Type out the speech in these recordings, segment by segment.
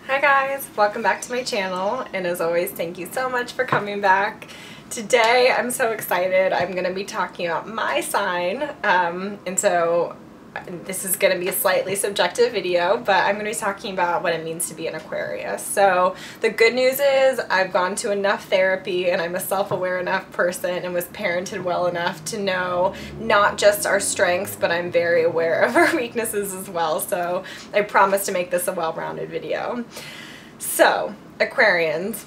Hi guys, welcome back to my channel, and as always, thank you so much for coming back. Today I'm so excited. I'm going to be talking about my sign, and so this is going to be a slightly subjective video, but I'm going to be talking about what it means to be an Aquarius. So the good news is I've gone to enough therapy and I'm a self-aware enough person and was parented well enough to know not just our strengths, but I'm very aware of our weaknesses as well. So I promise to make this a well-rounded video. So Aquarians,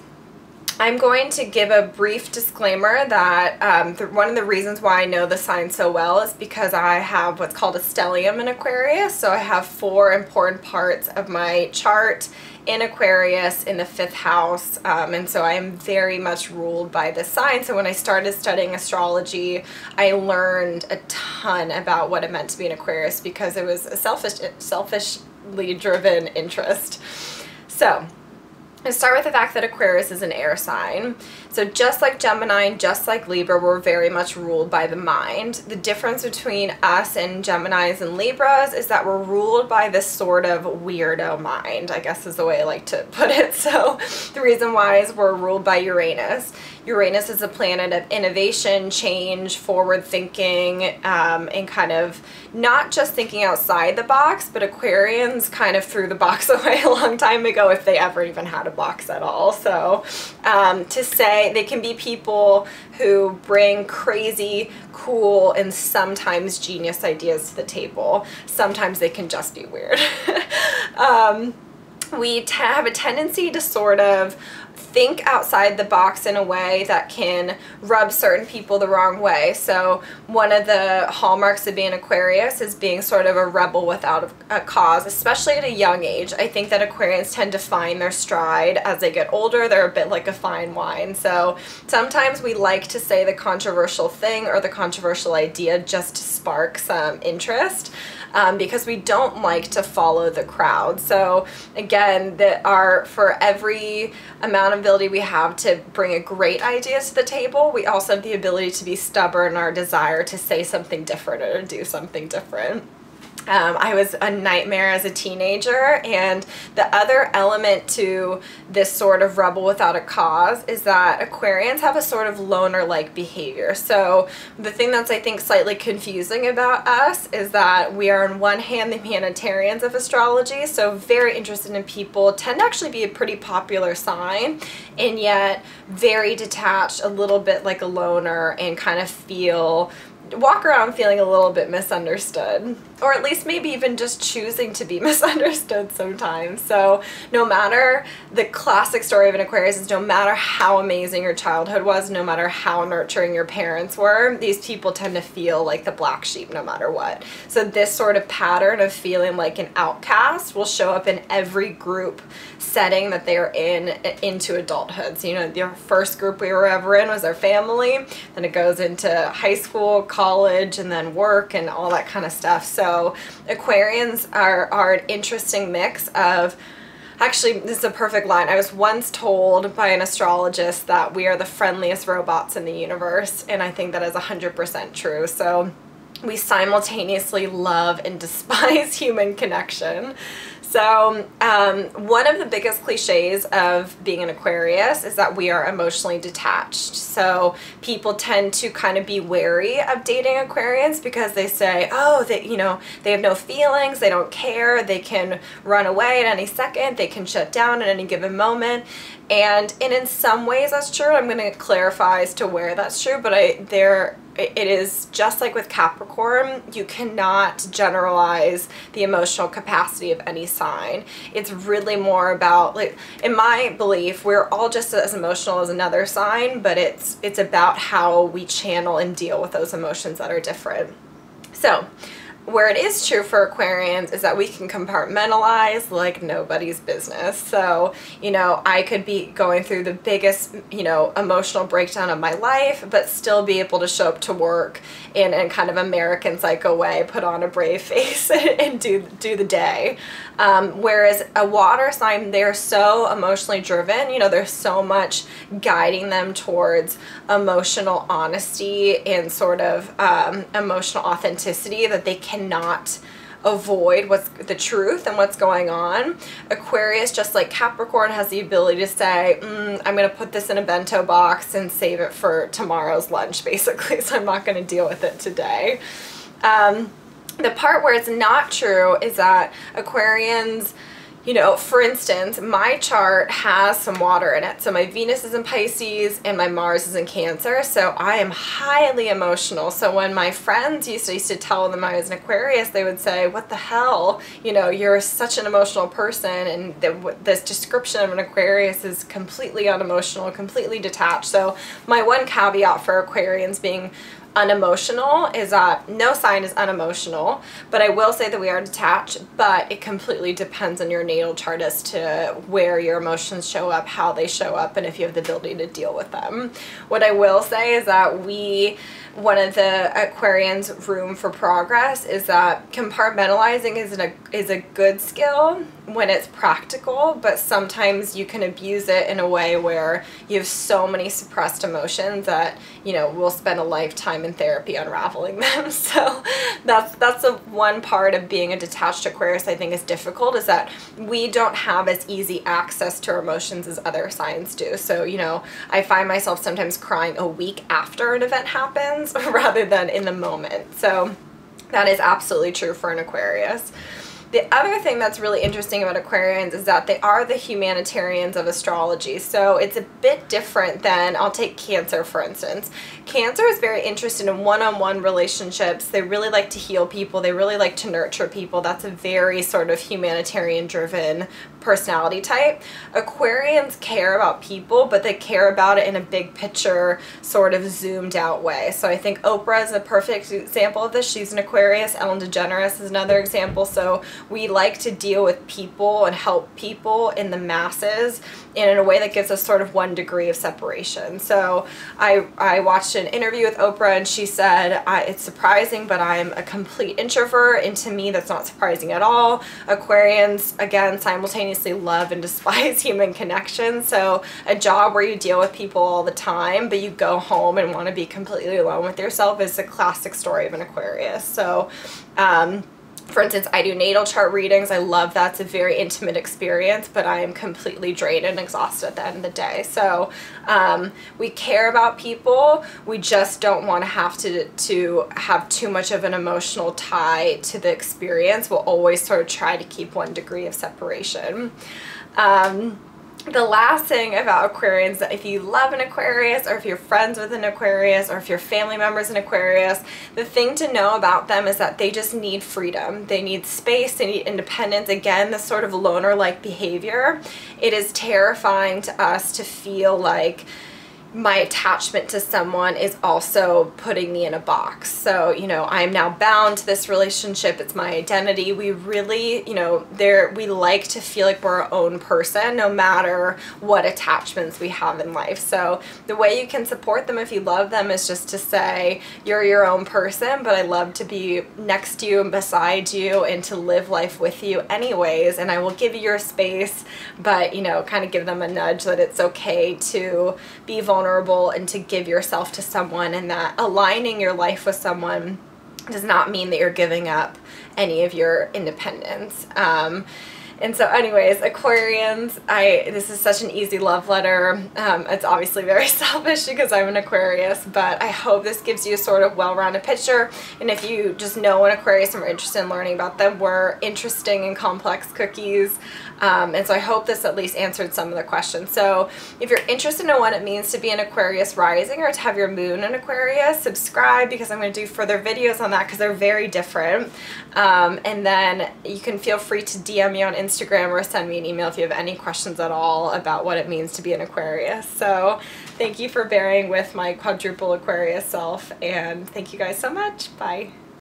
I'm going to give a brief disclaimer that one of the reasons why I know the sign so well is because I have what's called a stellium in Aquarius. So I have 4 important parts of my chart in Aquarius in the 5th house, and so I am very much ruled by this sign. So when I started studying astrology, I learned a ton about what it meant to be an Aquarius because it was a selfishly driven interest. So let's start with the fact that Aquarius is an air sign. So just like Gemini and just like Libra, we're very much ruled by the mind. The difference between us and Geminis and Libras is that we're ruled by this sort of weirdo mind, I guess is the way I like to put it. So the reason why is we're ruled by Uranus. Uranus is a planet of innovation, change, forward thinking, and kind of not just thinking outside the box, but Aquarians kind of threw the box away a long time ago if they ever even had a box at all. So to say they can be people who bring crazy, cool, and sometimes genius ideas to the table. Sometimes they can just be weird. We have a tendency to sort of think outside the box in a way that can rub certain people the wrong way. So one of the hallmarks of being Aquarius is being sort of a rebel without a cause, especially at a young age. I think that Aquarians tend to find their stride as they get older. They're a bit like a fine wine. So sometimes we like to say the controversial thing or the controversial idea just to spark some interest. Because we don't like to follow the crowd. So again, for every amount of ability we have to bring a great idea to the table, we also have the ability to be stubborn in our desire to say something different or do something different. I was a nightmare as a teenager, and the other element to this sort of rebel without a cause is that Aquarians have a sort of loner-like behavior. So the thing that's, I think, slightly confusing about us is that we are on one hand the humanitarians of astrology, so very interested in people, tend to actually be a pretty popular sign, and yet very detached, a little bit like a loner, and kind of walk around feeling a little bit misunderstood, or at least maybe even just choosing to be misunderstood sometimes. So no matter, the classic story of an Aquarius is no matter how amazing your childhood was, no matter how nurturing your parents were, these people tend to feel like the black sheep no matter what. So this sort of pattern of feeling like an outcast will show up in every group setting that they're into adulthood. So, you know, the first group we were ever in was our family, then it goes into high school, college, and then work and all that kind of stuff. So Aquarians are an interesting mix of, actually, this is a perfect line. I was once told by an astrologist that we are the friendliest robots in the universe, and I think that is 100% true. So we simultaneously love and despise human connection. So one of the biggest cliches of being an Aquarius is that we are emotionally detached. So people tend to kind of be wary of dating Aquarians because they say, oh, they have no feelings, they don't care, they can run away at any second, they can shut down at any given moment. And in some ways that's true. I'm going to clarify as to where that's true, but it is just like with Capricorn, you cannot generalize the emotional capacity of any sign. It's really more about, like, in my belief, we're all just as emotional as another sign, but it's about how we channel and deal with those emotions that are different. So where it is true for Aquarians is that we can compartmentalize like nobody's business. So, you know, I could be going through the biggest, you know, emotional breakdown of my life, but still be able to show up to work in a kind of American Psycho way, put on a brave face and do the day. Whereas a water sign, they're so emotionally driven, you know, there's so much guiding them towards emotional honesty and sort of emotional authenticity that they cannot avoid what's the truth and what's going on. Aquarius, just like Capricorn, has the ability to say, I'm going to put this in a bento box and save it for tomorrow's lunch, basically, so I'm not going to deal with it today. The part where it's not true is that Aquarians, you know, for instance, my chart has some water in it. So my Venus is in Pisces and my Mars is in Cancer. So I am highly emotional. So when my friends used to tell them I was an Aquarius, they would say, what the hell? You know, you're such an emotional person. And this description of an Aquarius is completely unemotional, completely detached. So my one caveat for Aquarians being unemotional is that no sign is unemotional, but I will say that we are detached, but it completely depends on your natal chart as to where your emotions show up, how they show up, and if you have the ability to deal with them. What I will say is that one of the Aquarians' room for progress is that compartmentalizing is a good skill when it's practical, but sometimes you can abuse it in a way where you have so many suppressed emotions that, you know, we'll spend a lifetime in therapy unraveling them. So that's the one part of being a detached Aquarius I think is difficult, is that we don't have as easy access to our emotions as other signs do. So, you know, I find myself sometimes crying a week after an event happens rather than in the moment. So that is absolutely true for an Aquarius. The other thing that's really interesting about Aquarians is that they are the humanitarians of astrology. So it's a bit different than, I'll take Cancer for instance. Cancer is very interested in one-on-one relationships. They really like to heal people. They really like to nurture people. That's a very sort of humanitarian driven personality type. Aquarians care about people, but they care about it in a big picture, sort of zoomed out way. So I think Oprah is a perfect example of this. She's an Aquarius. Ellen DeGeneres is another example. So we like to deal with people and help people in the masses and in a way that gives us sort of 1 degree of separation. So I watched an interview with Oprah and she said, it's surprising, but I'm a complete introvert, and to me that's not surprising at all. Aquarians, again, simultaneously love and despise human connection. So a job where you deal with people all the time, but you go home and want to be completely alone with yourself is a classic story of an Aquarius. So, for instance, I do natal chart readings. I love that. It's a very intimate experience, but I am completely drained and exhausted at the end of the day. So we care about people. We just don't want to have too much of an emotional tie to the experience. We'll always sort of try to keep 1 degree of separation. The last thing about Aquarians, that if you love an Aquarius, or if you're friends with an Aquarius, or if your family member's an Aquarius, the thing to know about them is that they just need freedom. They need space, they need independence. Again, this sort of loner-like behavior. It is terrifying to us to feel like my attachment to someone is also putting me in a box. So, you know, I'm now bound to this relationship. It's my identity. We really, you know, we like to feel like we're our own person no matter what attachments we have in life. So the way you can support them if you love them is just to say, you're your own person, but I love to be next to you and beside you and to live life with you anyways. And I will give you your space, but, you know, kind of give them a nudge that it's okay to be vulnerable and to give yourself to someone, and that aligning your life with someone does not mean that you're giving up any of your independence. And so anyways, Aquarians, this is such an easy love letter. It's obviously very selfish because I'm an Aquarius, but I hope this gives you a sort of well-rounded picture. And if you just know an Aquarius and are interested in learning about them, we're interesting and complex cookies. And so I hope this at least answered some of the questions. So if you're interested in what it means to be an Aquarius rising or to have your moon in Aquarius, subscribe, because I'm going to do further videos on that because they're very different. And then you can feel free to DM me on Instagram or send me an email if you have any questions at all about what it means to be an Aquarius. So thank you for bearing with my quadruple Aquarius self, and thank you guys so much. Bye.